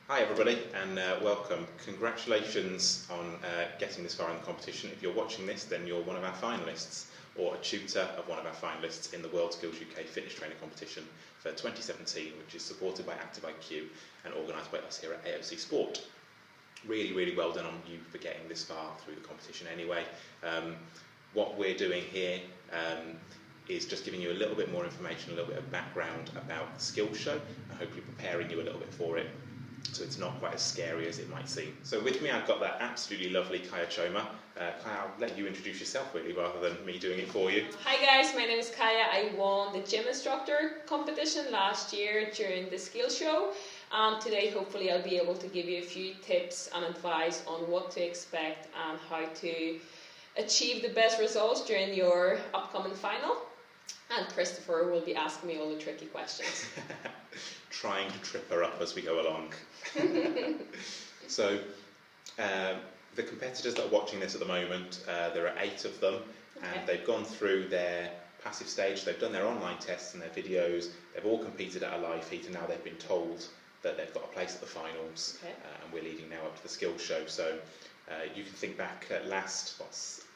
Hi everybody and welcome. Congratulations on getting this far in the competition. If you're watching this, then you're one of our finalists or a tutor of one of our finalists in the WorldSkills UK Fitness Trainer Competition for 2017, which is supported by Active IQ and organised by us here at AOC Sport. Really, really well done on you for getting this far through the competition anyway. What we're doing here is just giving you a little bit more information, a little bit of background about the skills show and hopefully preparing you a little bit for it, so it's not quite as scary as it might seem. So with me I've got that absolutely lovely Kaja Choma. Kaja, I'll let you introduce yourself really rather than me doing it for you. Hi guys, my name is Kaja. I won the gym instructor competition last year during the skills show. Today hopefully I'll be able to give you a few tips and advice on what to expect and how to achieve the best results during your upcoming final. And Christopher will be asking me all the tricky questions. Trying to trip her up as we go along. So, the competitors that are watching this at the moment, there are 8 of them, and they've gone through their passive stage, they've done their online tests and their videos, they've all competed at a live heat, and now they've been told that they've got a place at the finals, and we're leading now up to the skills show. So you can think back at last,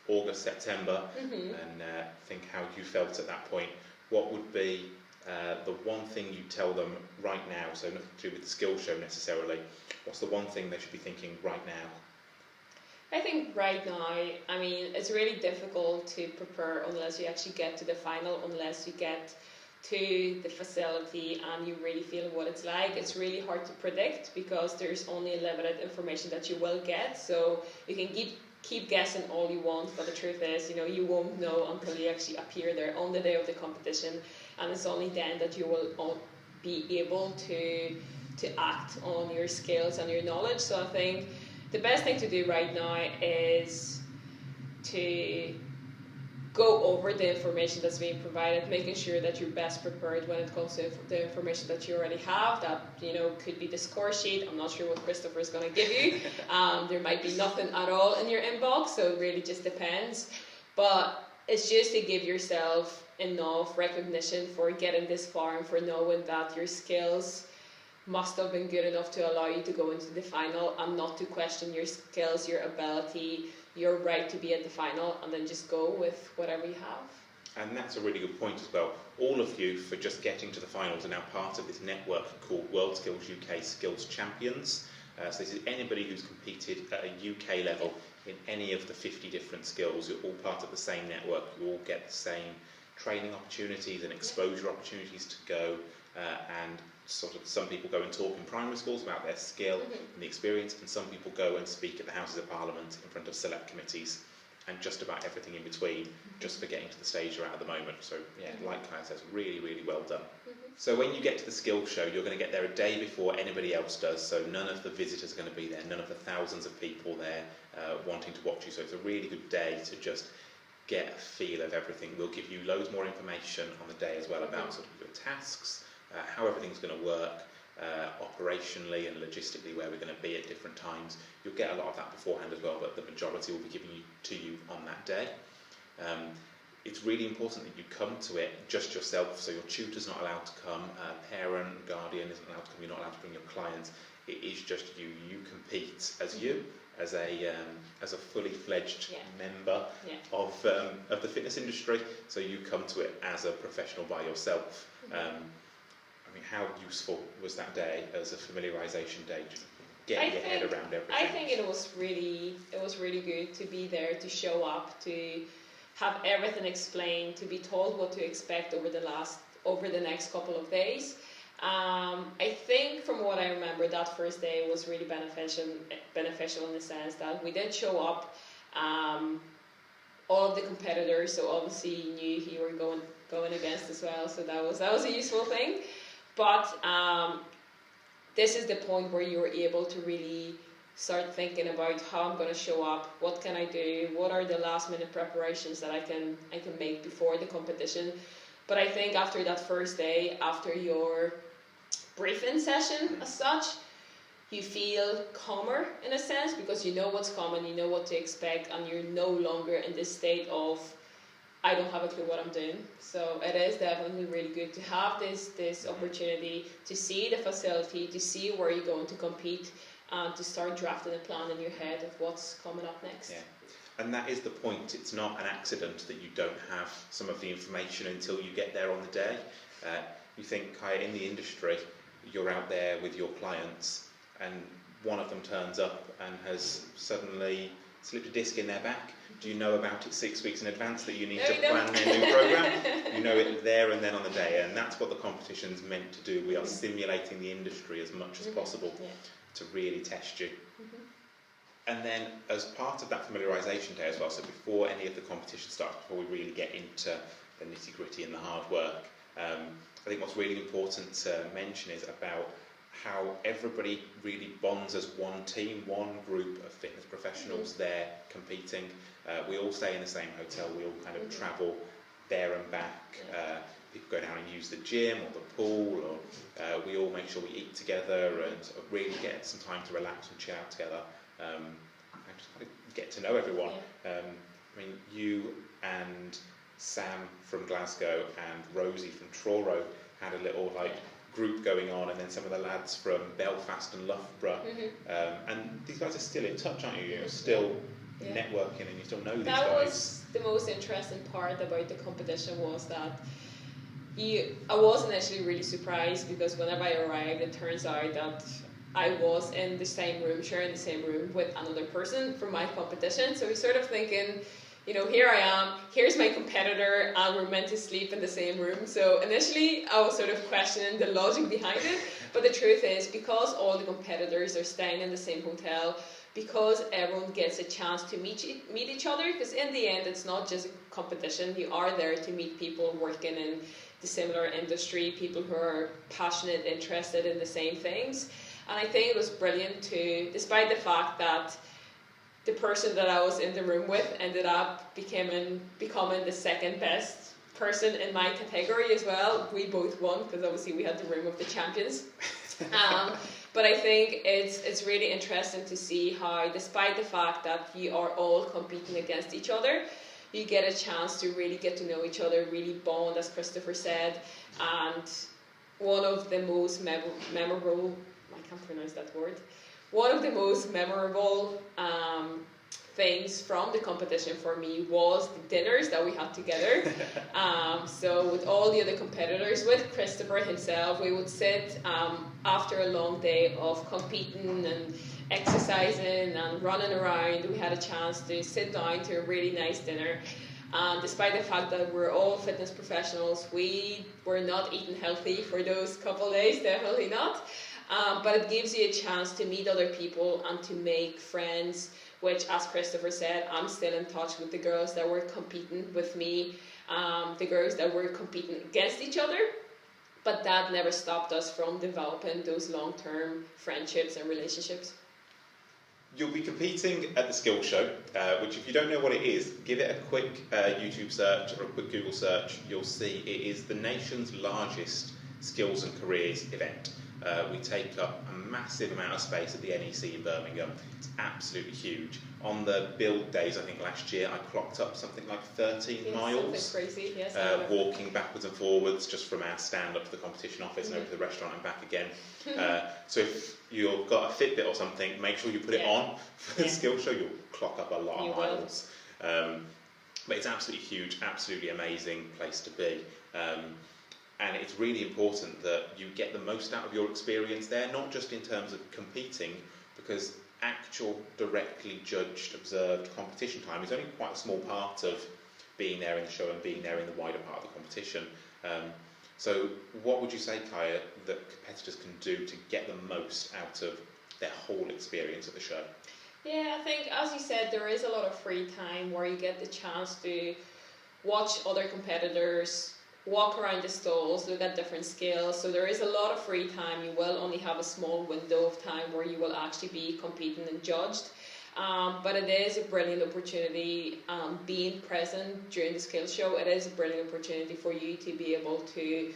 August, September, and think how you felt at that point. What would be the one thing you tell them right now, so nothing to do with the skills show necessarily, what's the one thing they should be thinking right now? I think right now, I mean, it's really difficult to prepare unless you actually get to the final, unless you get to the facility and you really feel what it's like. It's really hard to predict because there's only limited information that you will get, so you can keep guessing all you want, but the truth is, you won't know until you actually appear there on the day of the competition, and it's only then that you will be able to act on your skills and your knowledge. So I think the best thing to do right now is to go over the information that's being provided, making sure that you're best prepared when it comes to the information that you already have. That could be the score sheet. I'm not sure what Christopher is going to give you. There might be nothing at all in your inbox, so it really just depends. But it's just to give yourself enough recognition for getting this far and for knowing that your skills must have been good enough to allow you to go into the final, and not to question your skills, your ability, your right to be at the final, and then just go with whatever you have. And that's a really good point as well. All of you, for just getting to the finals, are now part of this network called WorldSkills UK Skills Champions. So this is anybody who's competed at a UK level in any of the 50 different skills. You're all part of the same network. You all get the same training opportunities and exposure opportunities to go and sort of, some people go and talk in primary schools about their skill and the experience, and some people go and speak at the Houses of Parliament in front of select committees and just about everything in between, just for getting to the stage you're at the moment. So yeah, like Kaja says, really, really well done. So when you get to the skills show, you're going to get there a day before anybody else does, so none of the visitors are going to be there, none of the thousands of people there wanting to watch you. So it's a really good day to just get a feel of everything. We'll give you loads more information on the day as well about sort of your tasks, how everything's going to work, operationally and logistically, where we're going to be at different times. You'll get a lot of that beforehand as well, but the majority will be given to you on that day. It's really important that you come to it just yourself, so your tutor's not allowed to come, parent, guardian isn't allowed to come, you're not allowed to bring your clients. It is just you. You compete as you, as a fully fledged member of the fitness industry, so you come to it as a professional by yourself. I mean, how useful was that day as a familiarisation day? Just getting your head around everything. I think it was really good to be there, to show up, to have everything explained, to be told what to expect over the next couple of days. I think from what I remember, that first day was really beneficial in the sense that we did show up. All of the competitors, so obviously you knew who you were going against as well, so that was a useful thing. But this is the point where you were able to really start thinking about how I'm going to show up, what can I do, what are the last minute preparations that I can make before the competition. But I think after that first day, after your briefing session as such, you feel calmer in a sense, because you know what's coming, you know what to expect, and you're no longer in this state of I don't have a clue what I'm doing. So it is definitely really good to have this opportunity to see the facility, to see where you're going to compete, and to start drafting a plan in your head of what's coming up next. Yeah. And that is the point. It's not an accident that you don't have some of the information until you get there on the day. You think, Kaja, in the industry, you're out there with your clients and one of them turns up and has suddenly slipped a disc in their back. Do you know about it 6 weeks in advance that you need to plan their new program? You know it there and then on the day, and that's what the competition's meant to do. We are simulating the industry as much as possible to really test you. And then as part of that familiarisation day as well, so before any of the competition starts, before we really get into the nitty-gritty and the hard work, I think what's really important to mention is about how everybody really bonds as one team, one group of fitness professionals there competing. We all stay in the same hotel, we all kind of travel there and back. People go down and use the gym or the pool, or we all make sure we eat together and sort of really get some time to relax and chill out together. And just kind of get to know everyone. I mean, you and Sam from Glasgow and Rosie from Truro had a little group going on, and then some of the lads from Belfast and Loughborough. And these guys are still in touch, aren't you? You're still networking and you still know these guys. That was the most interesting part about the competition, was that I was initially really surprised, because whenever I arrived, it turns out that I was in the same room, sharing the same room with another person from my competition. So we're sort of thinking, you know, here I am, here's my competitor, and we're meant to sleep in the same room. So initially I was sort of questioning the logic behind it, but the truth is, because all the competitors are staying in the same hotel, because everyone gets a chance to meet each other, because in the end it's not just a competition, you are there to meet people working in the similar industry, people who are passionate, interested in the same things. And I think it was brilliant to, despite the fact that the person that I was in the room with ended up becoming the second best person in my category as well. We both won, because obviously we had the room of the champions. But I think it's really interesting to see how, despite the fact that you are all competing against each other, you get a chance to really get to know each other, really bond, as Christopher said. And one of the most memorable, I can't pronounce that word, one of the most memorable things from the competition for me was the dinners that we had together. So with all the other competitors, with Christopher himself, we would sit after a long day of competing and exercising and running around. We had a chance to sit down to a really nice dinner. Despite the fact that we're all fitness professionals, we were not eating healthy for those couple of days, definitely not. But it gives you a chance to meet other people and to make friends, which, as Christopher said, I'm still in touch with the girls that were competing with me, the girls that were competing against each other. But that never stopped us from developing those long-term friendships and relationships. You'll be competing at the Skills Show, which, if you don't know what it is, give it a quick YouTube search or a quick Google search. You'll see it is the nation's largest skills and careers event. We take up a massive amount of space at the NEC in Birmingham. It's absolutely huge. On the build days, I think last year, I clocked up something like 13 miles. Something crazy, yes. Walking backwards and forwards just from our stand up to the competition office and over to the restaurant and back again. So if you've got a Fitbit or something, make sure you put it on for the Skills Show. You'll clock up a lot of miles. But it's absolutely huge, absolutely amazing place to be. And it's really important that you get the most out of your experience there, not just in terms of competing, because actual directly judged, observed competition time is only quite a small part of being there in the show and being there in the wider part of the competition. So what would you say, Kaja, that competitors can do to get the most out of their whole experience of the show? Yeah, I think, as you said, there is a lot of free time where you get the chance to watch other competitors, walk around the stalls, look at different skills. So there is a lot of free time. You will only have a small window of time where you will actually be competing and judged. But it is a brilliant opportunity, being present during the skills show. It is a brilliant opportunity for you to be able to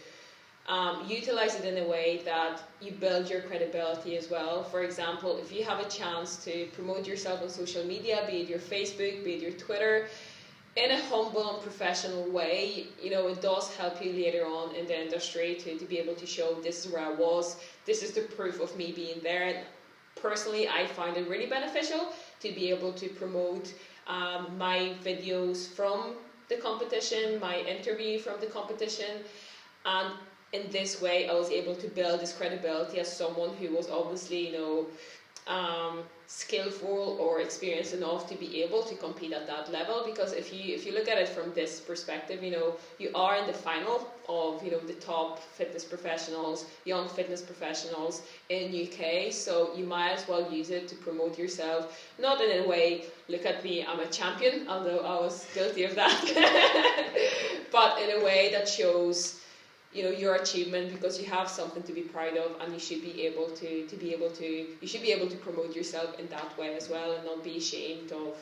utilize it in a way that you build your credibility as well. For example, if you have a chance to promote yourself on social media, be it your Facebook, be it your Twitter, in a humble and professional way, you know, it does help you later on in the industry to be able to show this is where I was, this is the proof of me being there. And personally, I find it really beneficial to be able to promote my videos from the competition, my interview from the competition, and in this way I was able to build this credibility as someone who was obviously, you know, skillful or experienced enough to be able to compete at that level. Because if you look at it from this perspective, you know, you are in the final of, you know, the top fitness professionals, young fitness professionals in UK, so you might as well use it to promote yourself, not in a way, look at me, I'm a champion, although I was guilty of that, but in a way that shows, you know, your achievement, because you have something to be proud of, and you should be able to promote yourself in that way as well, and not be ashamed of,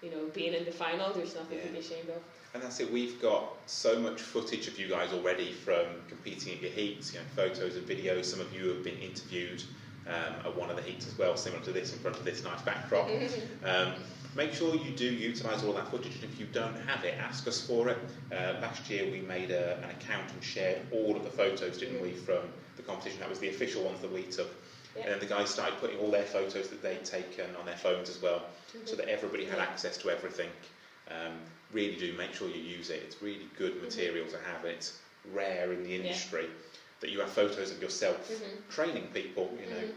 you know, being in the final. There's nothing to be ashamed of. And that's it. We've got so much footage of you guys already from competing at your heats, you know, photos and videos. Some of you have been interviewed at one of the heats as well, similar to this, in front of this nice backdrop. Make sure you do utilise all that footage, and if you don't have it, ask us for it. Last year we made an account and shared all of the photos, didn't we, from the competition. That was the official ones that we took. Yeah. And then the guys started putting all their photos that they'd taken on their phones as well, so that everybody had access to everything. Really do make sure you use it. It's really good material to have. It's rare in the industry that you have photos of yourself training people, you know.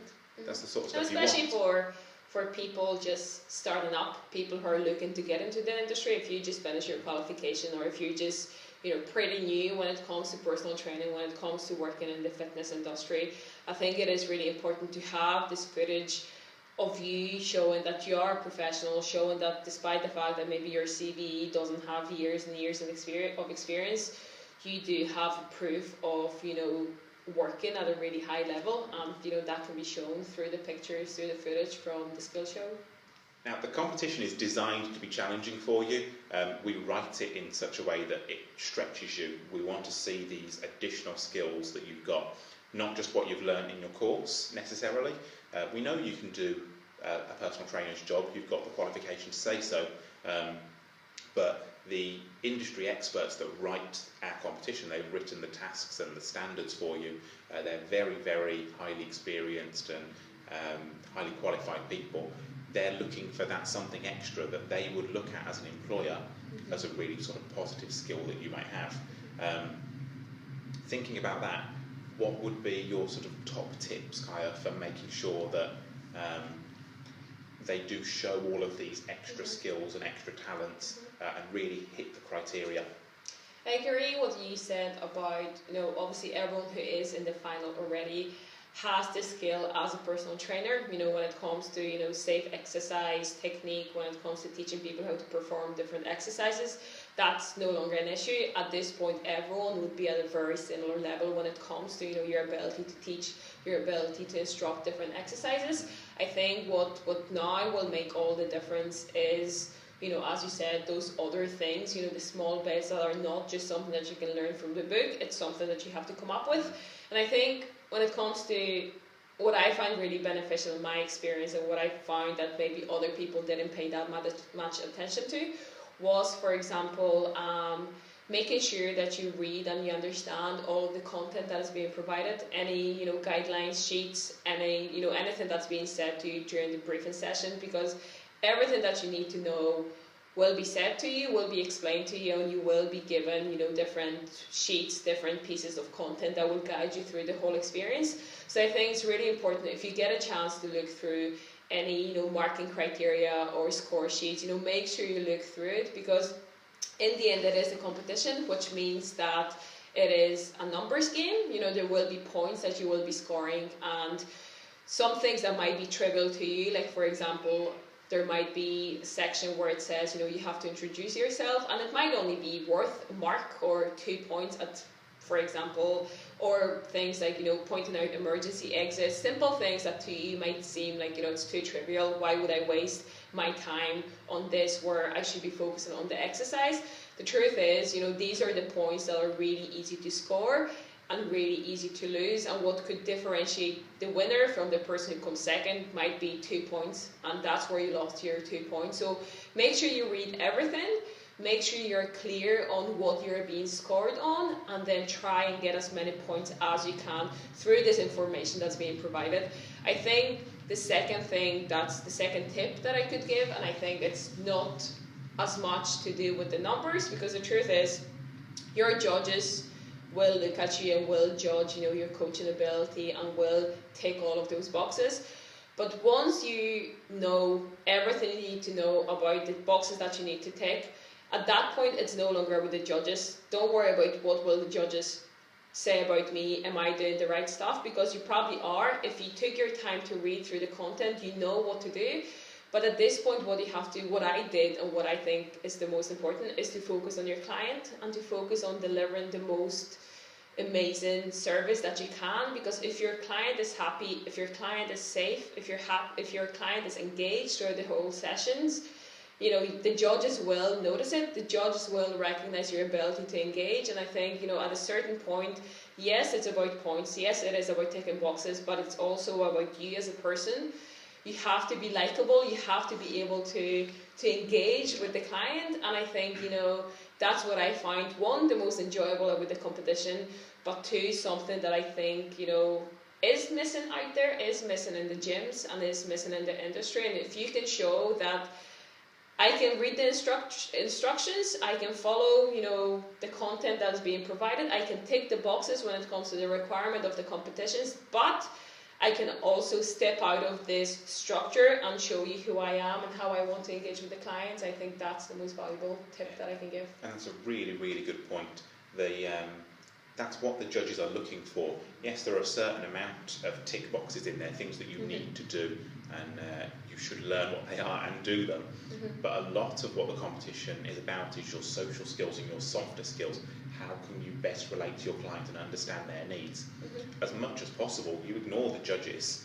That's the sort of stuff you want. Especially for people just starting up, people who are looking to get into the industry. If you just finish your qualification, or if you're just, you know, pretty new when it comes to personal training, when it comes to working in the fitness industry, I think it is really important to have this footage of you showing that you are a professional, showing that despite the fact that maybe your CV doesn't have years and years of experience, you do have proof of, you know, working at a really high level, and you know, that can be shown through the pictures, through the footage from the skill show. Now, the competition is designed to be challenging for you. We write it in such a way that it stretches you. We want to see these additional skills that you've got, not just what you've learned in your course necessarily. We know you can do a personal trainer's job, you've got the qualification to say so, but the industry experts that write our competition, they've written the tasks and the standards for you. They're very, very highly experienced and highly qualified people. They're looking for that something extra that they would look at as an employer as a really sort of positive skill that you might have. Thinking about that, what would be your sort of top tips, Kaja, for making sure that they do show all of these extra skills and extra talents and really hit the criteria? I agree what you said about, you know, obviously everyone who is in the final already has the skill as a personal trainer, you know, when it comes to, you know, safe exercise technique, when it comes to teaching people how to perform different exercises. That's no longer an issue. At this point, everyone would be at a very similar level when it comes to, you know, your ability to teach, your ability to instruct different exercises. I think what now will make all the difference is, you know, as you said, those other things, you know, the small bits that are not just something that you can learn from the book, it's something that you have to come up with. And I think when it comes to what I find really beneficial in my experience, and what I found that maybe other people didn't pay that much attention to, was, for example, making sure that you read and you understand all of the content that is being provided, any, you know, guidelines, sheets, any, you know, anything that's being said to you during the briefing session, because everything that you need to know will be said to you, will be explained to you, and you will be given, you know, different sheets, different pieces of content that will guide you through the whole experience. So I think it's really important, if you get a chance to look through any, you know, marking criteria or score sheets, you know, make sure you look through it, because in the end it is a competition, which means that it is a numbers game. You know, there will be points that you will be scoring, and some things that might be trivial to you, like for example, there might be a section where it says, you know, you have to introduce yourself, and it might only be worth a mark or 2 points at, for example, or things like, you know, pointing out emergency exits, simple things that to you might seem like, you know, it's too trivial. Why would I waste my time on this where I should be focusing on the exercise? The truth is, you know, these are the points that are really easy to score and really easy to lose, and what could differentiate the winner from the person who comes second might be 2 points, and that's where you lost your 2 points. So make sure you read everything, make sure you're clear on what you're being scored on, and then try and get as many points as you can through this information that's being provided. I think the second thing, that's the second tip that I could give, and I think it's not as much to do with the numbers, because the truth is your judges will look at you and will judge, your coaching ability, and will tick all of those boxes. But once you know everything you need to know about the boxes that you need to tick, at that point it's no longer with the judges. Don't worry about what will the judges say about me, am I doing the right stuff, because you probably are. If you took your time to read through the content, you know what to do. But at this point, what I did and what I think is the most important is to focus on your client and to focus on delivering the most amazing service that you can. Because if your client is happy, if your client is safe, if your client is engaged throughout the whole sessions, the judges will notice it. The judges will recognize your ability to engage. And I think, at a certain point, yes, it's about points. Yes, it is about ticking boxes, but it's also about you as a person. You have to be likable. You have to be able to engage with the client. And I think, that's what I find, one, the most enjoyable with the competition, but two, something that I think, is missing out there, is missing in the gyms, and is missing in the industry. And if you can show that I can read the instructions, I can follow, the content that's being provided, I can tick the boxes when it comes to the requirement of the competitions, but I can also step out of this structure and show you who I am and how I want to engage with the clients. I think that's the most valuable tip that I can give. And that's a really, really good point. That's what the judges are looking for. Yes, there are a certain amount of tick boxes in there, things that you need to do, and you should learn what they are and do them. But a lot of what the competition is about is your social skills and your softer skills. How can you best relate to your client and understand their needs? As much as possible, you ignore the judges.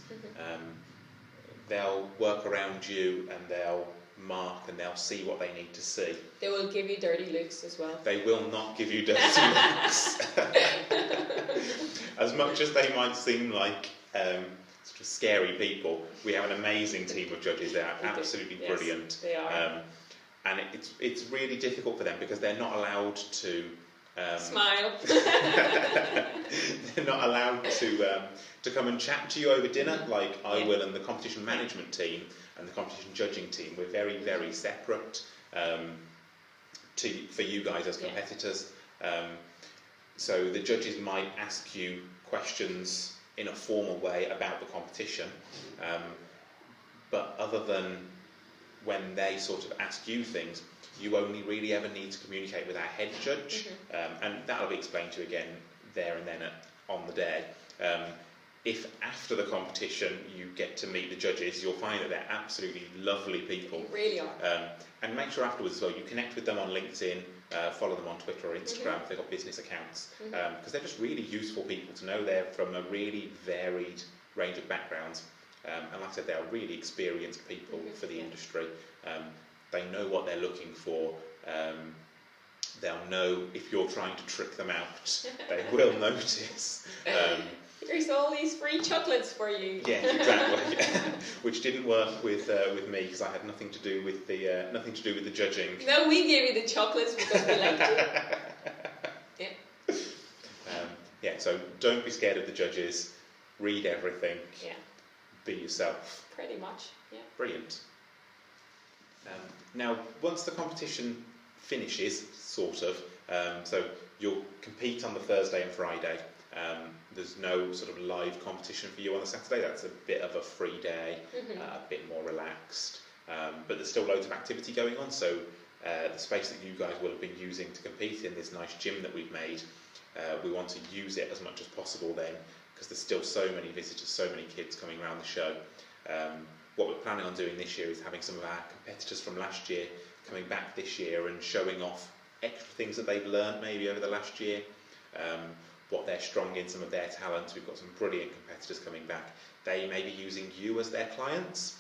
They'll work around you and they'll mark and they'll see what they need to see. They will give you dirty looks as well. They will not give you dirty looks. As much as they might seem like sort of scary people, we have an amazing team of judges. They are absolutely brilliant. They are. And it's really difficult for them because they're not allowed to smile. They're not allowed to come and chat to you over dinner like I will, and the competition management team and the competition judging team. We're very, very separate for you guys as competitors. So the judges might ask you questions in a formal way about the competition, but other than when they sort of ask you things, you only really ever need to communicate with our head judge, and that'll be explained to you again there and then on the day. If after the competition you get to meet the judges, you'll find that they're absolutely lovely people. They really are. And make sure afterwards as well, you connect with them on LinkedIn, follow them on Twitter or Instagram if they've got business accounts, because they're just really useful people to know. They're from a really varied range of backgrounds. And like I said, they are really experienced people for the industry. They know what they're looking for. They'll know if you're trying to trick them out. They will notice. There's all these free chocolates for you. Yeah, exactly. Which didn't work with me because I had nothing to do with the judging. No, we gave you the chocolates because we liked you. Yeah. So don't be scared of the judges. Read everything. Yeah. Be yourself. Pretty much. Yeah. Brilliant. Now, once the competition finishes, sort of, so you'll compete on the Thursday and Friday. There's no sort of live competition for you on the Saturday. That's a bit of a free day, a bit more relaxed. But there's still loads of activity going on. So the space that you guys will have been using to compete in, this nice gym that we've made, we want to use it as much as possible then, because there's still so many visitors, so many kids coming around the show. What we're planning on doing this year is having some of our competitors from last year coming back this year and showing off extra things that they've learned maybe over the last year, what they're strong in, some of their talents. We've got some brilliant competitors coming back. They may be using you as their clients.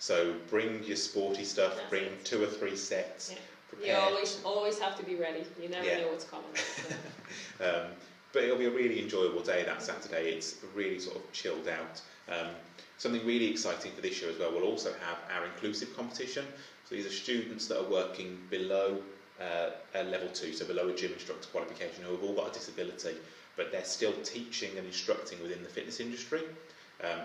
So bring your sporty stuff, bring 2 or 3 sets. Yeah. You always have to be ready. You never know what's coming. But it'll be a really enjoyable day that Saturday. It's really sort of chilled out. Something really exciting for this year as well, we'll also have our inclusive competition. So these are students that are working below a level 2, so below a gym instructor qualification, who have all got a disability, but they're still teaching and instructing within the fitness industry.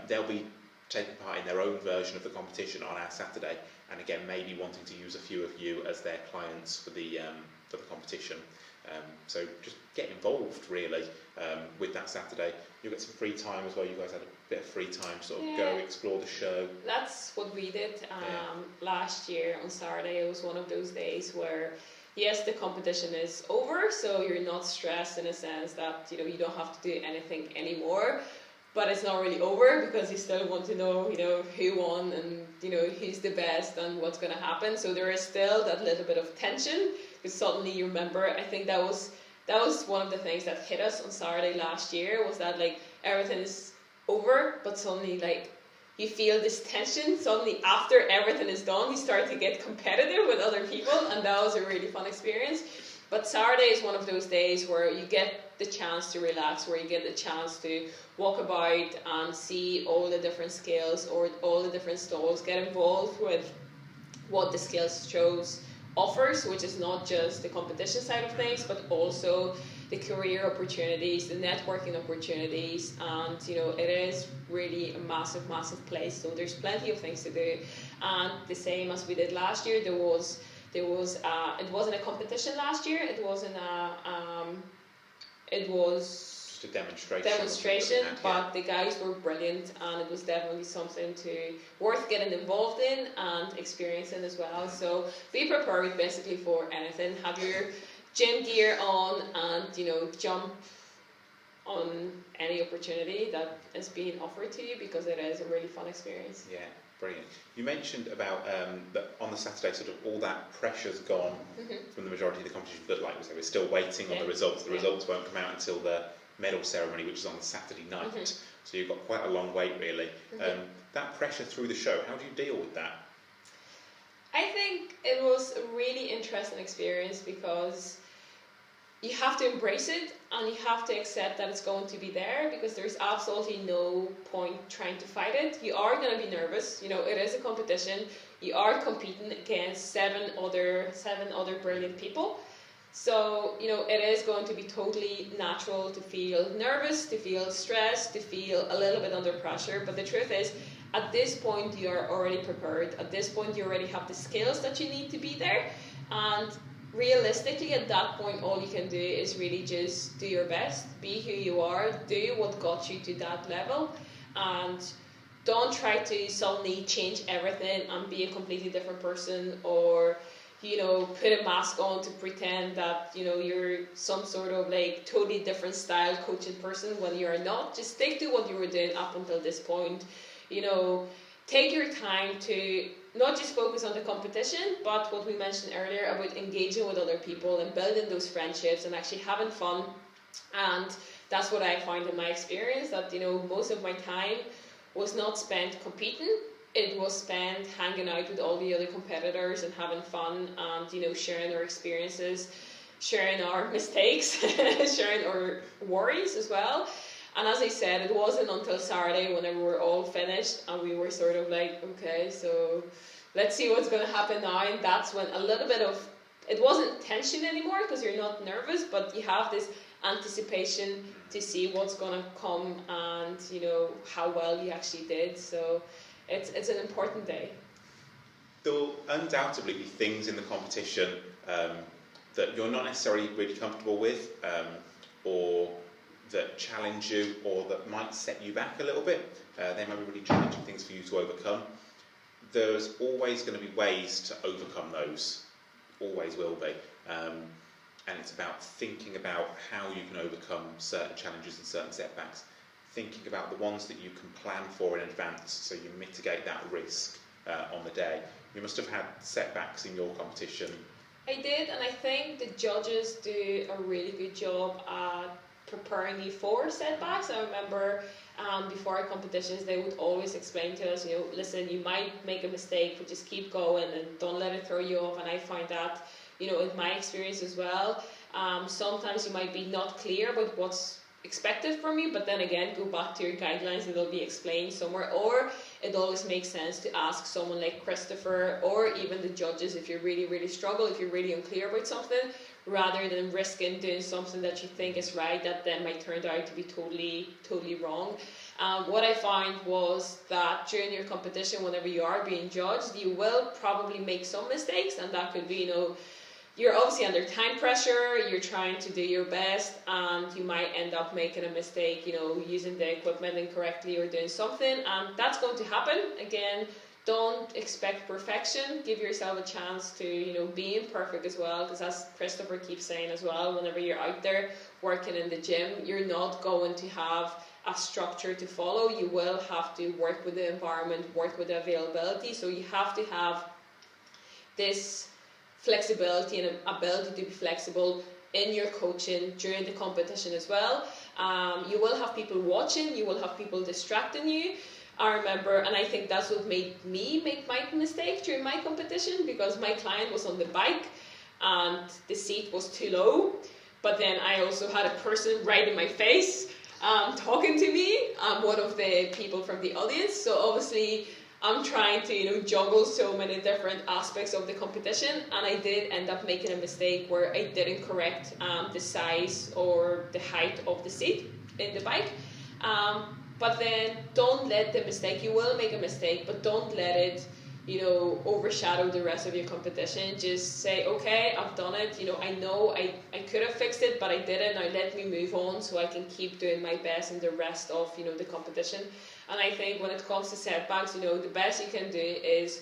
They'll be taking part in their own version of the competition on our Saturday, and again maybe wanting to use a few of you as their clients for the competition. So just get involved really with that Saturday. You'll get some free time as well. You guys had a bit of free time to sort of go explore the show. That's what we did last year on Saturday. It was one of those days where, yes, the competition is over, so you're not stressed in a sense that you don't have to do anything anymore. But it's not really over because you still want to know, who won and who's the best and what's going to happen. So there is still that little bit of tension because suddenly you remember. I think that was one of the things that hit us on Saturday last year, was that everything is over, but suddenly you feel this tension. Suddenly after everything is done, you start to get competitive with other people, and that was a really fun experience. But Saturday is one of those days where you get the chance to relax, where you get the chance to walk about and see all the different skills or all the different stalls, get involved with what the skills shows offers, which is not just the competition side of things, but also the career opportunities, the networking opportunities, and it is really a massive, massive place. So there's plenty of things to do, and the same as we did last year, it wasn't a competition last year. It wasn't it was just a demonstration. But the guys were brilliant, and it was definitely something worth getting involved in and experiencing as well. So be prepared basically for anything. Have your gym gear on, and jump on any opportunity that is being offered to you, because it is a really fun experience. Yeah. Brilliant. You mentioned about that on the Saturday, sort of all that pressure's gone from the majority of the competition, but like we say, we're still waiting on the results. The results won't come out until the medal ceremony, which is on the Saturday night. So you've got quite a long wait, really. That pressure through the show, how do you deal with that? I think it was a really interesting experience because you have to embrace it and you have to accept that it's going to be there, because there's absolutely no point trying to fight it. You are going to be nervous. It is a competition. You are competing against seven other brilliant people. So, it is going to be totally natural to feel nervous, to feel stressed, to feel a little bit under pressure. But the truth is, at this point, you are already prepared. At this point, you already have the skills that you need to be there. And realistically, at that point, all you can do is really just do your best, be who you are, do what got you to that level, and don't try to suddenly change everything and be a completely different person, or put a mask on to pretend that you're some sort of totally different style coaching person when you're not. Just stick to what you were doing up until this point. Take your time to not just focus on the competition, but what we mentioned earlier about engaging with other people and building those friendships and actually having fun. And that's what I found in my experience, that most of my time was not spent competing. It was spent hanging out with all the other competitors and having fun, and sharing our experiences, sharing our mistakes, sharing our worries as well. And as I said, it wasn't until Saturday, whenever we were all finished and we were sort of okay, so let's see what's going to happen now. And that's when a little bit of, it wasn't tension anymore because you're not nervous, but you have this anticipation to see what's going to come and, how well you actually did. So it's an important day. There will undoubtedly be things in the competition that you're not necessarily really comfortable with, or that challenge you, or that might set you back a little bit. They might be really challenging things for you to overcome. There's always going to be ways to overcome those. Always will be. And it's about thinking about how you can overcome certain challenges and certain setbacks. Thinking about the ones that you can plan for in advance, so you mitigate that risk on the day. You must have had setbacks in your competition. I did, and I think the judges do a really good job at preparing you for setbacks. I remember before our competitions, they would always explain to us, listen, you might make a mistake, but just keep going and don't let it throw you off. And I find that, in my experience as well, sometimes you might be not clear about what's expected from you, but then again, go back to your guidelines, it'll be explained somewhere. Or it always makes sense to ask someone like Christopher, or even the judges, if you really struggle, if you're really unclear about something, rather than risking doing something that you think is right that then might turn out to be totally wrong. What I found was that during your competition, whenever you are being judged, you will probably make some mistakes, and that could be, you're obviously under time pressure, you're trying to do your best, and you might end up making a mistake, using the equipment incorrectly or doing something, and that's going to happen. Again, don't expect perfection. Give yourself a chance to, be imperfect as well, because as Christopher keeps saying as well, whenever you're out there working in the gym, you're not going to have a structure to follow. You will have to work with the environment, work with the availability, so you have to have this flexibility and ability to be flexible in your coaching during the competition as well. You will have people watching, you will have people distracting you. I remember, and I think that's what made me make my mistake during my competition, because my client was on the bike and the seat was too low, but then I also had a person right in my face talking to me, one of the people from the audience. So obviously I'm trying to juggle so many different aspects of the competition, and I did end up making a mistake where I didn't correct the size or the height of the seat in the bike. But then don't let the mistake, you will make a mistake, but don't let it overshadow the rest of your competition. Just say, okay, I've done it, I know I could have fixed it, but I didn't. Now let me move on so I can keep doing my best in the rest of the competition. And I think when it comes to setbacks, the best you can do is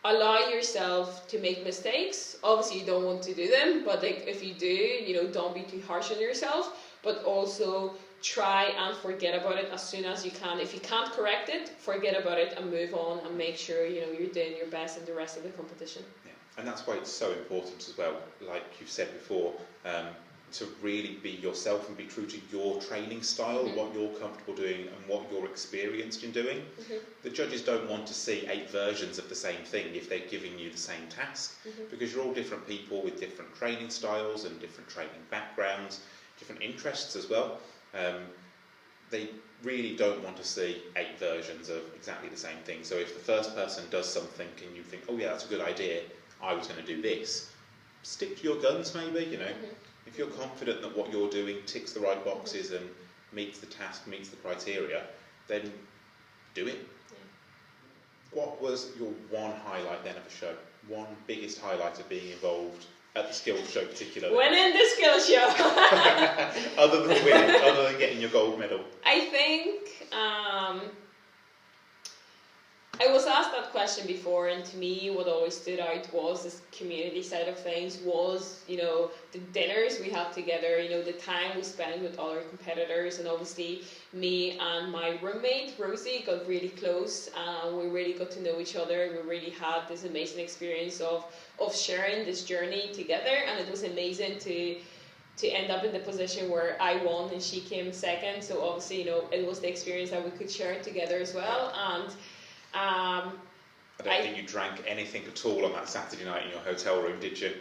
allow yourself to make mistakes. Obviously you don't want to do them, but if you do, don't be too harsh on yourself, but also try and forget about it as soon as you can. If you can't correct it, forget about it and move on, and make sure you're doing your best in the rest of the competition. Yeah. And that's why it's so important as well, like you've said before, to really be yourself and be true to your training style, what you're comfortable doing and what you're experienced in doing. The judges don't want to see 8 versions of the same thing if they're giving you the same task, because you're all different people with different training styles and different training backgrounds, different interests as well. They really don't want to see 8 versions of exactly the same thing. So if the first person does something and you think, oh yeah, that's a good idea, I was going to do this, stick to your guns maybe, If you're confident that what you're doing ticks the right boxes and meets the task, meets the criteria, then do it. Yeah. What was your one highlight then of the show? One biggest highlight of being involved at the skills show particularly? Winning the skills show! Other than winning, other than getting your gold medal? I think I was asked that question before, and to me what always stood out was this community side of things, was the dinners we had together, the time we spent with all our competitors, and obviously me and my roommate Rosie got really close. We really got to know each other. We really had this amazing experience of sharing this journey together, and it was amazing to end up in the position where I won and she came second. So obviously it was the experience that we could share together as well. And I don't think you drank anything at all on that Saturday night in your hotel room, did you?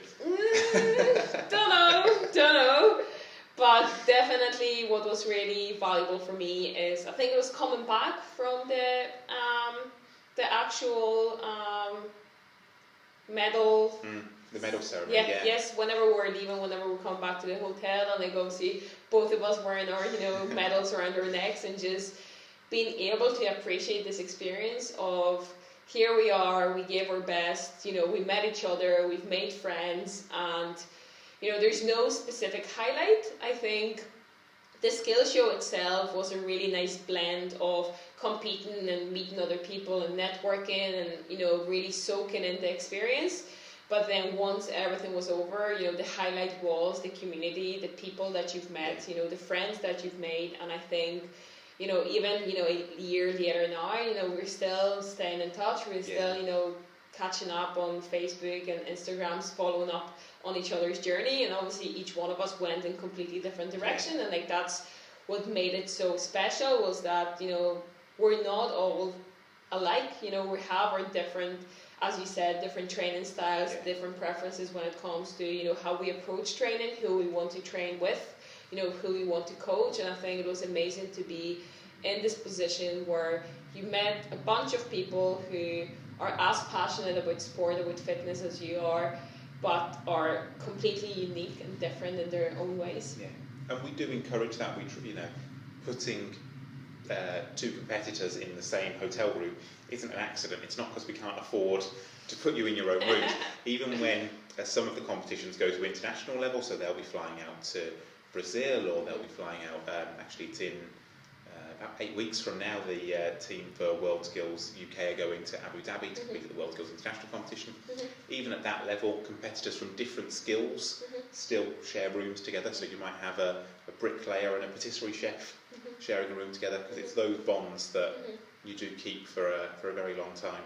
Don't know. But definitely what was really valuable for me is, I think it was coming back from the actual medal. The medal ceremony, yeah. Yes, whenever we were leaving, whenever we come back to the hotel, and obviously both of us wearing our medals around our necks, and just being able to appreciate this experience of, here we are, we gave our best, we met each other, we've made friends, and there's no specific highlight. I think the skill show itself was a really nice blend of competing and meeting other people and networking and really soaking in the experience. But then once everything was over, the highlight was the community, the people that you've met, the friends that you've made. And I think even a year later now, we're still staying in touch. We're still catching up on Facebook and Instagrams, following up on each other's journey, and obviously each one of us went in completely different direction, and that's what made it so special, was that we're not all alike. We have our different, as you said, different training styles, different preferences when it comes to how we approach training, who we want to train with, who we want to coach. And I think it was amazing to be in this position where you met a bunch of people who are as passionate about sport, about fitness as you are, but are completely unique and different in their own ways. Yeah, and we do encourage that. Putting two competitors in the same hotel room isn't an accident. It's not because we can't afford to put you in your own room. Even when some of the competitions go to international level, so they'll be flying out to Brazil, or they'll be flying out, actually it's in about 8 weeks from now, the team for WorldSkills UK are going to Abu Dhabi to compete at the WorldSkills International Competition. Even at that level, competitors from different skills still share rooms together, so you might have a bricklayer and a patisserie chef sharing a room together, because it's those bonds that you do keep for a very long time.